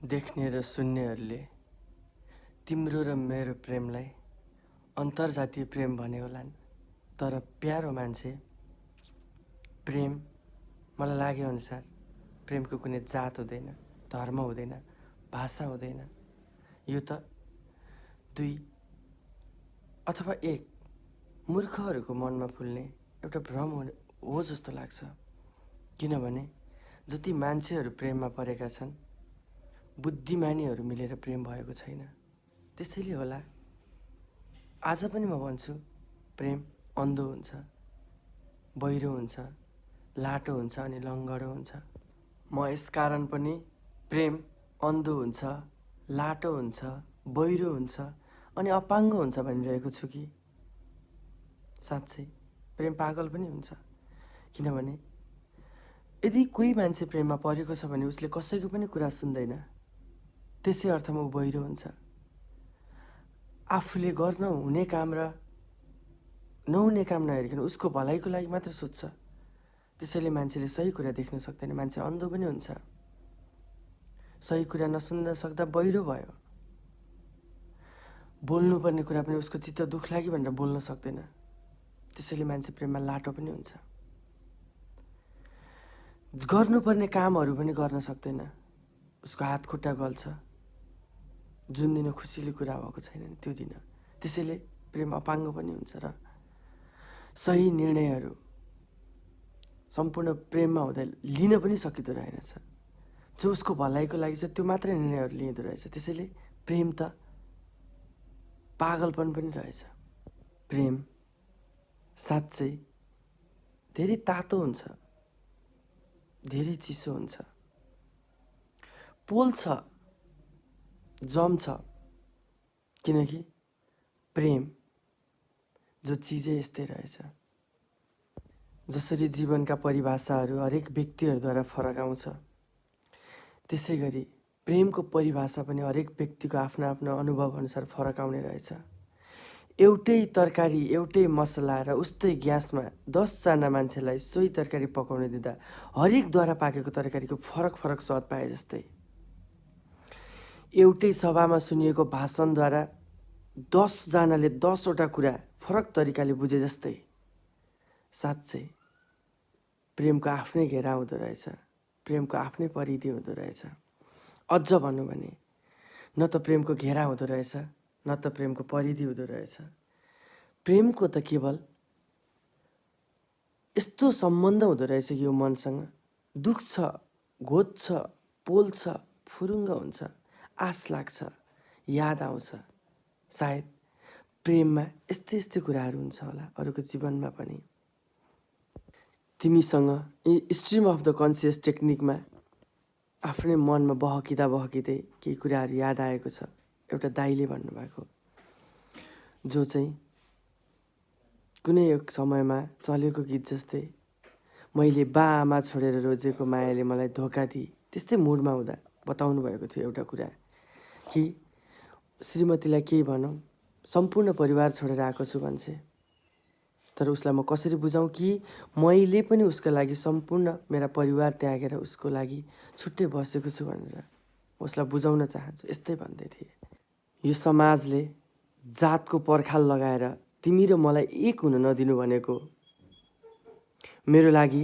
देख्ने र सुन्नेहरूले तिम्रो र मेरो प्रेमलाई अन्तर्जातीय प्रेम भने होलान्। तर प्यारो मान्छे, प्रेम मलाई लाग्यो अनुसार प्रेमको कुनै जात हुँदैन, धर्म हुँदैन, भाषा हुँदैन। यो त दुई अथवा एक मूर्खहरूको मनमा फुल्ने एउटा भ्रम हो जस्तो लाग्छ। किनभने जति मान्छेहरू प्रेममा परेका छन्, बुद्धिमानीहरू मिलेर प्रेम भएको छैन। त्यसैले होला आज पनि म भन्छु, प्रेम अन्धो हुन्छ, बहिरो हुन्छ, लाटो हुन्छ अनि लङ्गडो हुन्छ। म यस कारण पनि प्रेम अन्धो हुन्छ, लाटो हुन्छ, बहिरो हुन्छ अनि अपाङ्ग हुन्छ भनिरहेको छु कि साँच्चै प्रेम पागल पनि हुन्छ। किनभने यदि कोही मान्छे प्रेममा परेको छ भने उसले कसैको पनि कुरा सुन्दैन, त्यसै अर्थमा ऊ बहिरो हुन्छ। आफूले गर्न हुने काम र नहुने काम नहेरिकन उसको भलाइको लागि मात्र सोच्छ। त्यसैले मान्छेले सही कुरा देख्न सक्दैन, मान्छे अन्धो पनि हुन्छ। सही कुरा नसुन्न सक्दा बहिरो भयो। बोल्नुपर्ने कुरा पनि उसको चित्त दुख लाग्यो भनेर बोल्न सक्दैन। त्यसैले मान्छे प्रेममा लाटो पनि हुन्छ। गर्नुपर्ने कामहरू पनि गर्न सक्दैन, उसको हात खुट्टा गल्छ। जुन दिन खुसीले कुरा भएको छैन त्यो दिन। त्यसैले प्रेम अपाङ्ग पनि हुन्छ र सही निर्णयहरू सम्पूर्ण प्रेममा हुँदा लिन पनि सकिँदो रहेनछ। जो उसको भलाइको लागि छ त्यो मात्रै निर्णयहरू लिँदो रहेछ। त्यसैले प्रेम त पागलपन पनि रहेछ। प्रेम साँच्चै धेरै तातो हुन्छ, धेरै चिसो हुन्छ, पोल्छ, जम्छ। किनकि प्रेम जो चिजै यस्तै रहेछ। जसरी जीवनका परिभाषाहरू हरेक व्यक्तिहरूद्वारा फरक आउँछ, त्यसै गरी प्रेमको परिभाषा पनि हरेक व्यक्तिको आफ्नो आफ्नो अनुभव अनुसार फरक आउने रहेछ। एउटै तरकारी, एउटै मसला र उस्तै ग्यासमा 10जना मान्छेलाई सोही तरकारी पकाउन दिँदा हरेकद्वारा पाकेको तरकारीको फरक फरक स्वाद पाए जस्तै, एउटै सभामा सुनिएको भाषणद्वारा 10जनाले 10वटा कुरा फरक तरिकाले बुझे जस्तै साँच्चै प्रेमको आफ्नै घेरा हुँदो रहेछ, प्रेमको आफ्नै परिधि हुँदो रहेछ। अझ भनौँ भने न त प्रेमको घेरा हुँदो रहेछ, न त प्रेमको परिधि हुँदो रहेछ। प्रेमको त केवल यस्तो सम्बन्ध हुँदो रहेछ कि यो मनसँग दुख्छ, घोच्छ, पोल्छ, फुरुङ्ग हुन्छ, आश लाग्छ, याद आउँछ। सायद प्रेममा यस्तै यस्तै कुराहरू हुन्छ होला अरूको जीवनमा पनि। तिमीसँग स्ट्रिम अफ द कन्सियस टेक्निकमा आफ्नै मनमा बहकिँदा बहकिँदै केही कुराहरू याद आएको छ। एउटा दाइले भन्नुभएको, जो चाहिँ कुनै एक समयमा चलेको गीत जस्तै, मैले बा आमा छोडेर रोजेको मायाले मलाई धोका दिए, त्यस्तै मुडमा हुँदा बताउनु भएको थियो एउटा कुरा कि श्रीमतीलाई केही भनौँ, सम्पूर्ण परिवार छोडेर आएको छु भन्छे। तर उसलाई म कसरी बुझाउँ कि मैले पनि उसको लागि सम्पूर्ण मेरा परिवार त्यागेर उसको लागि छुट्टै बसेको छु भनेर उसलाई बुझाउन चाहन्छु। यस्तै भन्दै थिए। यो समाजले जातको पर्खाल लगाएर तिमी र मलाई एक हुन नदिनु भनेको मेरो लागि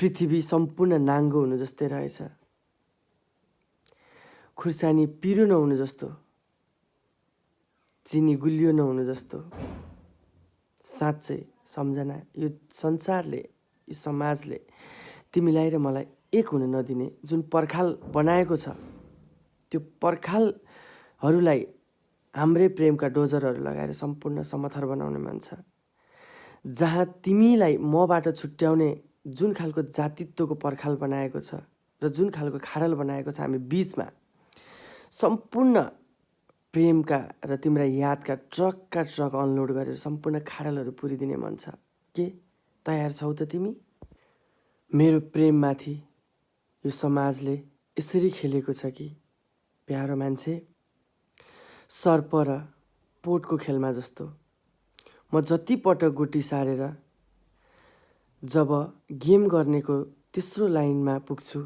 पृथ्वी सम्पूर्ण नाङ्गो हुनु जस्तै रहेछ, खुर्सानी पिरो नहुनु जस्तो, चिनी गुलियो नहुनु जस्तो। साँच्चै सम्झना यो संसारले, यो समाजले तिमीलाई र मलाई एक हुन नदिने जुन पर्खाल बनाएको छ, त्यो पर्खालहरूलाई हाम्रै प्रेमका डोजरहरू लगाएर सम्पूर्ण समथर बनाउने मन छ। जहाँ तिमीलाई मबाट छुट्याउने जुन खालको जातित्वको पर्खाल बनाएको छ र जुन खालको खाडल बनाएको छ हामी बिचमा, सम्पूर्ण प्रेमका र तिम्रा यादका ट्रकका ट्रक अनलोड गरेर सम्पूर्ण खाडलहरू पुरिदिने मन छ। के तयार छौ त तिमी? मेरो प्रेममाथि यो समाजले यसरी खेलेको छ कि प्यारो मान्छे, सर्प र पोटको खेलमा जस्तो। म जति पटक गुटी सारेर जब गेम गर्नेको तेस्रो लाइनमा पुग्छु,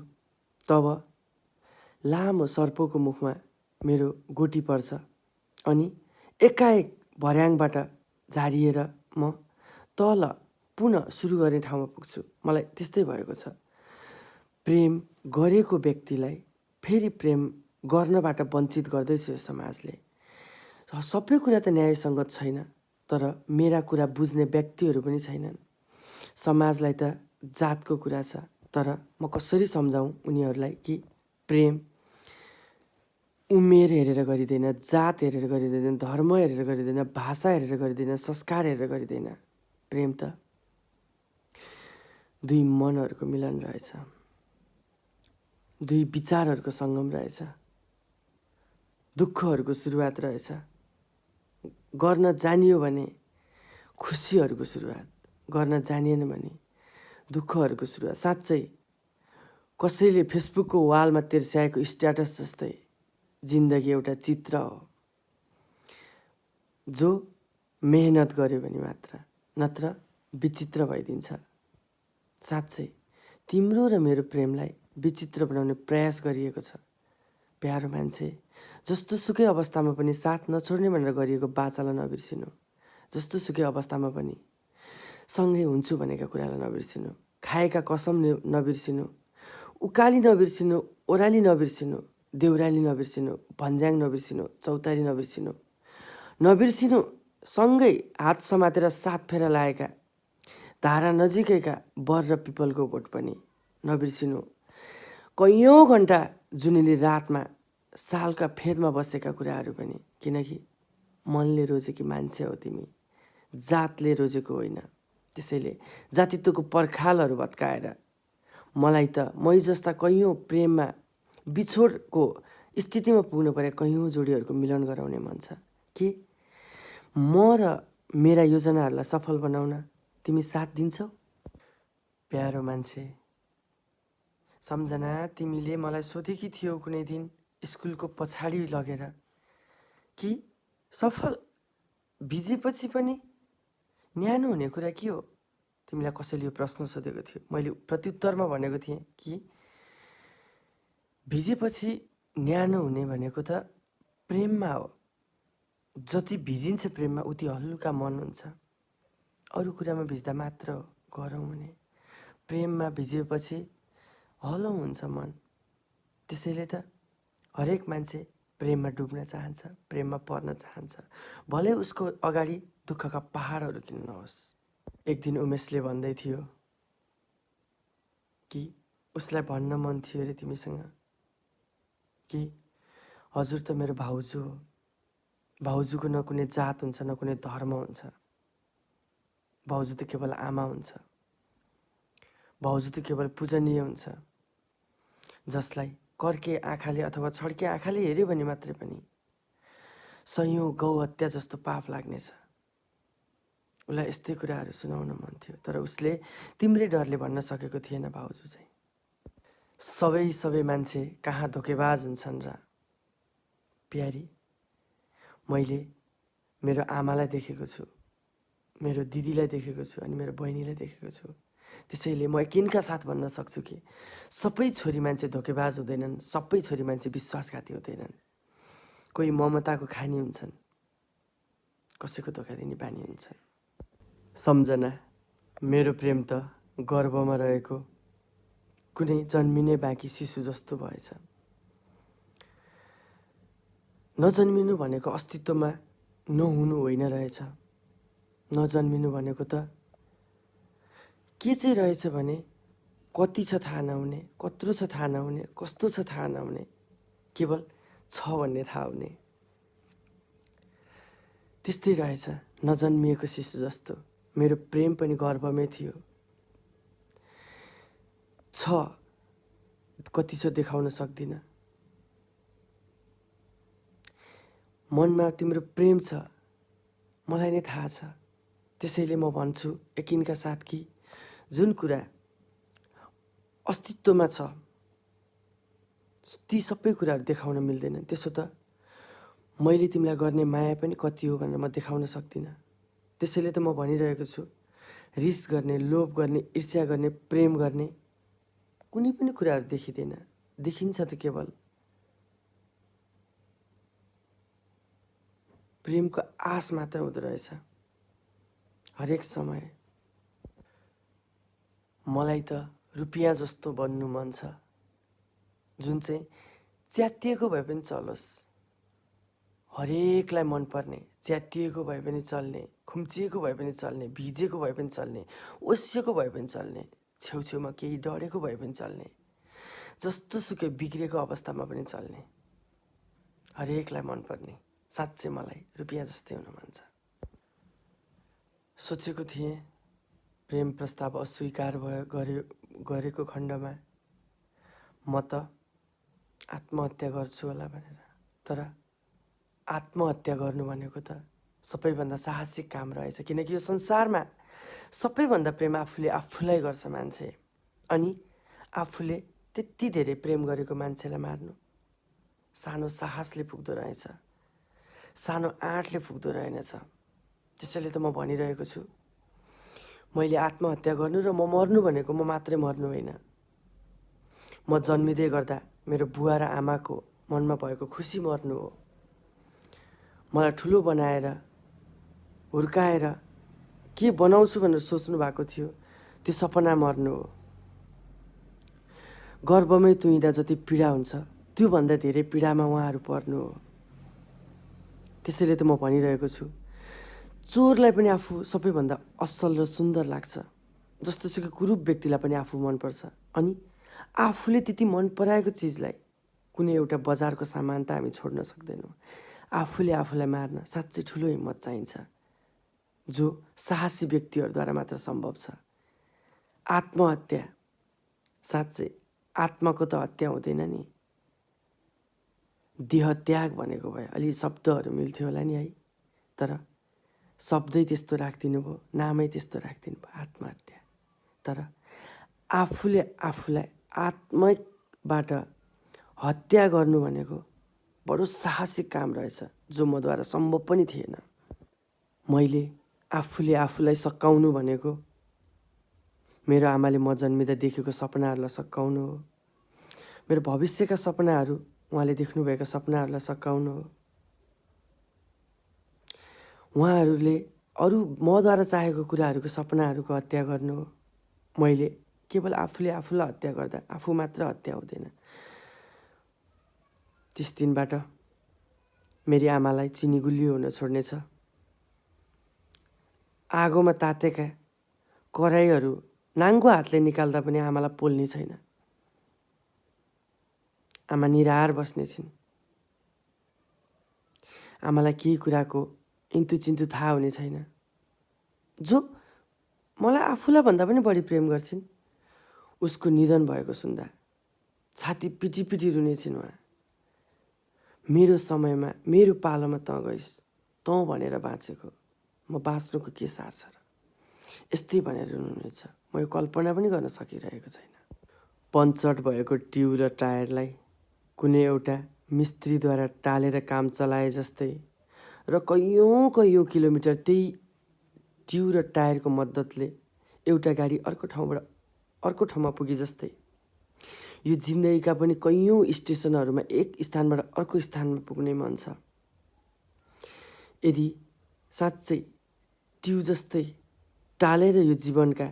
तब लामो सर्पको मुखमा मेरो गोटी पर्छ अनि एकाएक भर्याङबाट झारिएर म तल पुनः सुरु गर्ने ठाउँमा पुग्छु। मलाई त्यस्तै भएको छ। प्रेम गरेको व्यक्तिलाई फेरि प्रेम गर्नबाट वञ्चित गर्दैछ यो समाजले। सबै कुरा त न्यायसङ्गत छैन, तर मेरा कुरा बुझ्ने व्यक्तिहरू पनि छैनन्। समाजलाई त जातको कुरा छ, तर म कसरी सम्झाउँ उनीहरूलाई कि प्रेम उमेर हेरेर गरिँदैन, जात हेरेर गरिँदैन, धर्म हेरेर गरिँदैन, भाषा हेरेर गरिँदैन, संस्कार हेरेर गरिँदैन। प्रेम त दुई मनहरूको मिलन रहेछ, दुई विचारहरूको सङ्गम रहेछ, दुःखहरूको सुरुवात रहेछ, गर्न जानियो भने खुसीहरूको सुरुवात, गर्न जानिएन भने दुःखहरूको सुरुवात। साँच्चै कसैले फेसबुकको वालमा तिर्स्याएको स्ट्याटस जस्तै जिन्दगी एउटा चित्र हो, जो मेहनत गर्यो भने मात्र, नत्र विचित्र भइदिन्छ। साँच्चै तिम्रो र मेरो प्रेमलाई विचित्र बनाउने प्रयास गरिएको छ। प्यारो मान्छे, जस्तो सुकै अवस्थामा पनि साथ नछोड्ने भनेर गरिएको बाचालाई नबिर्सिनु। जस्तो सुकै अवस्थामा पनि सँगै हुन्छु भनेका कुरालाई नबिर्सिनु। खाएका कसम नबिर्सिनु। उकाली नबिर्सिनु, ओह्राली नबिर्सिनु, देउराली नबिर्सिनु, भन्ज्याङ नबिर्सिनु, चौतारी नबिर्सिनु। नबिर्सिनु सँगै हात समातेर सात फेरा लागेका धारा नजिकैका बर र पिपलको बोट पनि नबिर्सिनु। कैयौँ घन्टा जुनेली रातमा सालका फेदमा बसेका कुराहरू पनि, किनकि मनले रोजेकी मान्छे हो तिमी, जातले रोजेको होइन। त्यसैले जातित्वको पर्खालहरू भत्काएर मलाई त मै जस्ता कैयौँ प्रेममा बिछोडको स्थितिमा पुग्नु परे कैयौँ जोडीहरूको मिलन गराउने मन छ कि म र मेरा योजनाहरूलाई सफल बनाउन तिमी साथ दिन्छौ? प्यारो मान्छे, सम्झना तिमीले मलाई सोधेकी थियौ कुनै दिन स्कुलको पछाडि लगेर कि सफल भिजेपछि पनि न्यानो हुने कुरा के हो? तिमीलाई कसैले यो प्रश्न सोधेको थियो। मैले प्रत्युत्तरमा भनेको थिएँ कि भिजेपछि न्यानो हुने भनेको त प्रेममा हो। जति भिजिन्छ प्रेममा उति हल्का मन हुन्छ। अरू कुरामा भिज्दा मात्र हो गरौँ हुने। प्रेममा भिजेपछि हलो हुन्छ मन। त्यसैले त हरेक मान्छे प्रेममा डुब्न चाहन्छ, प्रेममा पर्न चाहन्छ, भले उसको अगाडि दुःखका पहाडहरू किन नहोस्। एक दिन उमेशले भन्दै थियो कि उसलाई भन्न मन थियो अरे तिमीसँग कि हजुर त मेरो भाउजू हो। भाउजूको न कुनै जात हुन्छ, न कुनै धर्म हुन्छ। भाउजू त केवल आमा हुन्छ। भाउजू त केवल पूजनीय हुन्छ, जसलाई कर्के आँखाले अथवा छड्के आँखाले हेऱ्यो भने मात्रै पनि सयौँ गौ हत्या जस्तो पाप लाग्नेछ। उसलाई यस्तै कुराहरू सुनाउन मन थियो, तर उसले तिम्रै डरले भन्न सकेको थिएन भाउजू चाहिँ। सबै मान्छे कहाँ धोकेबाज हुन्छन् र प्यारी। मैले मेरो आमालाई देखेको छु, मेरो दिदीलाई देखेको छु अनि मेरो बहिनीलाई देखेको छु। त्यसैले म यकिनका साथ भन्न सक्छु कि सबै छोरी मान्छे धोकेबाज हुँदैनन्, सबै छोरी मान्छे विश्वासघाती हुँदैनन्। कोही ममताको खानी हुन्छन्, कसैको धोका दिने बानी हुन्छन्। सम्झना, मेरो प्रेम त गर्भमा रहेको कुनै जन्मिने बाँकी शिशु जस्तो भएछ। नजन्मिनु भनेको अस्तित्वमा नहुनु होइन रहेछ। नजन्मिनु भनेको त के चाहिँ रहेछ भने कति छ थाहा नहुने, कत्रो छ थाहा नहुने, कस्तो छ थाहा नहुने, केवल छ भन्ने थाहा हुने। त्यस्तै रहेछ नजन्मिएको शिशु जस्तो। मेरो प्रेम पनि गर्भमै थियो। छ, कति छ देखाउन सक्दिनँ। मनमा तिम्रो प्रेम छ, मलाई नै थाहा छ। त्यसैले म भन्छु यकिनका साथ कि जुन कुरा अस्तित्वमा छ ती सबै कुराहरू देखाउन मिल्दैन। त्यसो त मैले तिमीलाई गर्ने माया पनि कति हो भनेर म देखाउन सक्दिनँ। त्यसैले त म भनिरहेको छु, रिस गर्ने, लोभ गर्ने, ईर्ष्या गर्ने, प्रेम गर्ने कुनै पनि कुराहरू देखिँदैन। देखिन्छ त केवल प्रेमको आश मात्र हुँदो रहेछ हरेक समय। मलाई त रुपियाँ जस्तो बन्नु मन छ, जुन चाहिँ च्यातिएको भए पनि चलोस्, हरेकलाई मनपर्ने, च्यातिएको भए पनि चल्ने, खुम्चिएको भए पनि चल्ने, भिजेको भए पनि चल्ने, ओसिएको भए पनि चल्ने, छेउछेउमा केही डढेको भए पनि चल्ने, जस्तो सुकै बिग्रेको अवस्थामा पनि चल्ने, हरेकलाई मनपर्ने। साँच्चै मलाई रुपियाँ जस्तै हुन मन छ। सोचेको थिएँ प्रेम प्रस्ताव अस्वीकार गरेको खण्डमा म त आत्महत्या गर्छु होला भनेर, तर आत्महत्या गर्नु भनेको त सबैभन्दा साहसिक काम रहेछ, किनकि यो संसारमा सबैभन्दा प्रेम आफूले आफूलाई गर्छ मान्छे। अनि आफूले त्यति धेरै प्रेम गरेको मान्छेलाई मार्नु सानो साहसले पुग्दो रहेछ, सानो आँटले पुग्दो रहेनछ। त्यसैले त म भनिरहेको छु, मैले आत्महत्या गर्नु र म मर्नु भनेको म मात्रै मर्नु होइन, म जन्मिँदै गर्दा मेरो बुवा र आमाको मनमा भएको खुसी मर्नु हो। मलाई ठुलो बनाएर हुर्काएर के बनाउँछु भनेर सोच्नु भएको थियो, त्यो सपना मर्नु हो। गर्भमै तुइँदा जति पीडा हुन्छ त्योभन्दा धेरै पीडामा उहाँहरू पर्नु हो। त्यसैले त म भनिरहेको छु, चोरलाई पनि आफू सबैभन्दा असल र सुन्दर लाग्छ, जस्तो सुकै कुरूप व्यक्तिलाई पनि आफू मनपर्छ। अनि आफूले त्यति मन पराएको चिजलाई कुनै एउटा बजारको सामान त हामी छोड्न सक्दैनौँ। आफूले आफूलाई मार्न साँच्चै ठुलो हिम्मत चाहिन्छ, जो साहसी व्यक्तिहरूद्वारा मात्र सम्भव छ। आत्महत्या साँच्चै आत्माको त हत्या हुँदैन नि, देह त्याग भनेको भए अलि शब्दहरू मिल्थ्यो होला नि है, तर शब्दै त्यस्तो राखिदिनु भयो, नामै त्यस्तो राखिदिनु भयो, आत्महत्या। तर आफूले आफूलाई आत्मिकबाट हत्या गर्नु भनेको बडो साहसिक काम रहेछ, जो मद्वारा सम्भव पनि थिएन। मैले आफूले आफूलाई सकाउनु भनेको मेरो आमाले म जन्मिँदा देखेको सपनाहरूलाई सकाउनु हो, मेरो भविष्यका सपनाहरू उहाँले देख्नुभएका सपनाहरूलाई सकाउनु हो। उहाँहरूले अरू मद्वारा चाहेको कुराहरूको सपनाहरूको हत्या गर्नु हो। मैले केवल आफूले आफूलाई हत्या गर्दा आफू मात्र हत्या हुँदैन। त्यस दिनबाट मेरी आमालाई चिनी गुलियो हुन छोड्नेछ। आगोमा तातेका कराईहरू नाङ्गो हातले निकाल्दा पनि आमालाई पोल्ने छैन। आमा निराहार बस्नेछिन्। आमालाई केही कुराको इन्तु चिन्तु थाहा हुने छैन। जो मलाई आफूलाई भन्दा पनि बढी प्रेम गर्छिन्, उसको निधन भएको सुन्दा छाती पिटी पिटी रुनेछिन् उहाँ। मेरो समयमा मेरो पालोमा तँ गइस्, तँ भनेर बाँचेको, म बाँच्नुको के सार छ र, यस्तै भनेर रुनुहुनेछ। म यो कल्पना पनि गर्न सकिरहेको छैन। पञ्चर भएको ट्युब र टायरलाई कुनै एउटा मिस्त्रीद्वारा टालेर काम चलाए जस्तै र कैयौँ किलोमिटर त्यही ट्युब र टायरको मद्दतले एउटा गाडी अर्को ठाउँबाट अर्को ठाउँमा पुगे जस्तै यो जिन्दगीका पनि कैयौँ स्टेसनहरूमा एक स्थानबाट अर्को स्थानमा पुग्ने मन छ। यदि साँच्चै ट्युब जस्तै टालेर यो जीवनका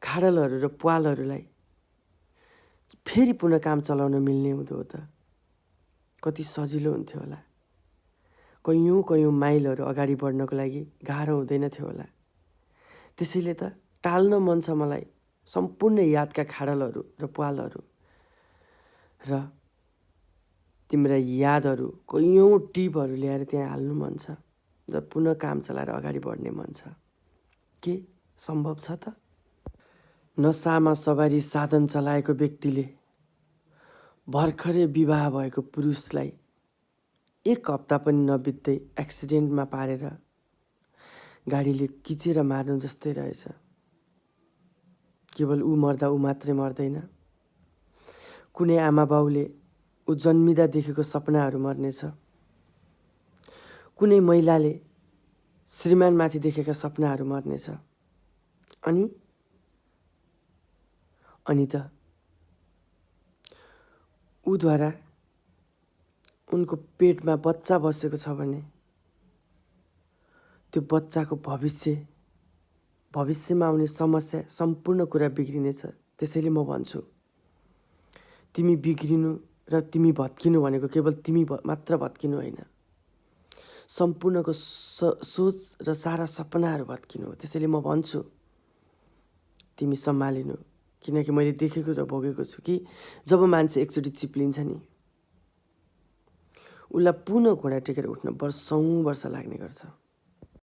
खाडलहरू र प्वालहरूलाई फेरि पुनः काम चलाउन मिल्ने हुँदो हो त कति सजिलो हुन्थ्यो होला। कैयौँ माइलहरू अगाडि बढ्नको लागि गाह्रो हुँदैन थियो होला। त्यसैले त टाल्न मन छ मलाई सम्पूर्ण यादका खाडलहरू र प्वालहरू र तिम्रा यादहरू कैयौँ टिपहरू ल्याएर त्यहाँ हाल्नु मन छ, जब पुनः काम चलाएर अगाडि बढ्ने मन छ। के सम्भव छ त? नसामा सवारी साधन चलाएको व्यक्तिले भर्खरै विवाह भएको पुरुषलाई एक हप्ता पनि नबित्दै एक्सिडेन्टमा पारेर गाडीले किचेर मार्नु जस्तै रहेछ। केवल ऊ मर्दा ऊ मात्रै मर्दैन, कुनै आमा बाउले ऊ जन्मिँदा देखेको सपनाहरू मर्नेछ। कुनै महिलाले श्रीमानमाथि देखेका सपनाहरू मर्नेछ। अनि त ऊद्वारा उनको पेटमा बच्चा बसेको छ भने त्यो बच्चाको भविष्यमा आउने समस्या सम्पूर्ण कुरा बिग्रिनेछ। त्यसैले म भन्छु, तिमी बिग्रिनु र तिमी भत्किनु भनेको केवल तिमी मात्र भत्किनु होइन, सम्पूर्णको सोच र सारा सपनाहरू भत्किनु हो। त्यसैले म भन्छु तिमी सम्हालिनु, किनकि मैले देखेको र भोगेको छु कि जब मान्छे एकचोटि चिप्लिन्छ नि, उसलाई पुनः घोडा टेकेर उठ्न वर्ष लाग्ने गर्छ।